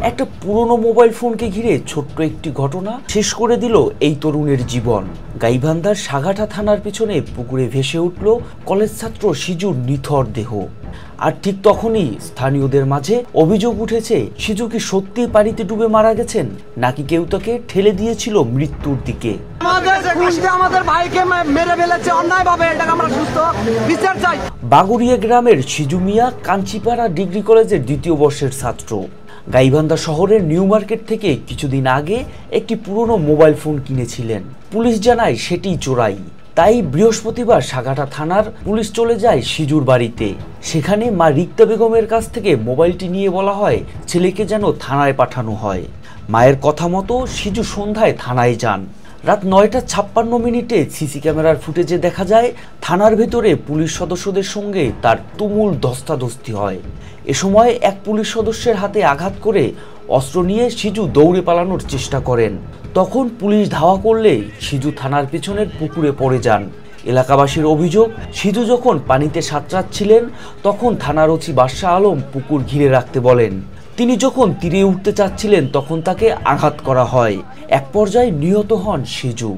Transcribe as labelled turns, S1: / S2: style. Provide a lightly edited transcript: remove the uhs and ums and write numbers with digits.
S1: একটা পুরনো মোবাইল ফোনকে ঘিরে ছোট্ট একটি ঘটনা শেষ করে দিল এই তরুণের জীবন। গাইবান্ধার সাঘাটা থানার পিছনে পুকুরে ভেসে উঠল কলেজ ছাত্র সিজুর নিথর দেহ। আর ঠিক তখনই স্থানীয়দের মাঝে অভিযোগ উঠেছে, সিজু কি সত্যিই পানিতে ডুবে মারা গেছেন, নাকি কেউ তাকে ঠেলে দিয়েছিল মৃত্যুর দিকে। বাগুড়িয়া গ্রামের সিজু মিয়া কাঞ্চিপাড়া ডিগ্রি কলেজের 2য় বর্ষের ছাত্র। গাইবান্ধা শহরের নিউ মার্কেট থেকে কিছুদিন আগে একটি পুরনো মোবাইল ফোন কিনেছিলেন। পুলিশ জানায় সেটি চোরাই। তাই বৃহস্পতিবার সাঘাটা থানার পুলিশ চলে যায় সিজুর বাড়িতে। সেখানে মা রিক্তা বেগমের কাছ থেকে মোবাইলটি নিয়ে বলা হয় ছেলেকে যেন থানায় পাঠানো হয়। মায়ের কথা মতো সিজু সন্ধ্যায় থানায় যান। রাত 9:56 সিসি ক্যামেরার ফুটেজে দেখা যায় থানার ভেতরে পুলিশ সদস্যদের সঙ্গে তার তুমুল ধস্তাধস্তি হয়। এ সময় এক পুলিশ সদস্যের হাতে আঘাত করে অস্ত্র নিয়ে সিজু দৌড়ে পালানোর চেষ্টা করেন। তখন পুলিশ ধাওয়া করলে সিজু থানার পিছনের পুকুরে পড়ে যান। এলাকাবাসীর অভিযোগ, সিজু যখন পানিতে সাঁতরাচ্ছিলেন তখন থানার ওসি বাদশাহ আলম পুকুর ঘিরে রাখতে বলেন। তিনি যখন তীরে উঠতে চাচ্ছিলেন তখন তাকে আঘাত করা হয়। এক পর্যায়ে নিহত হন সিজু।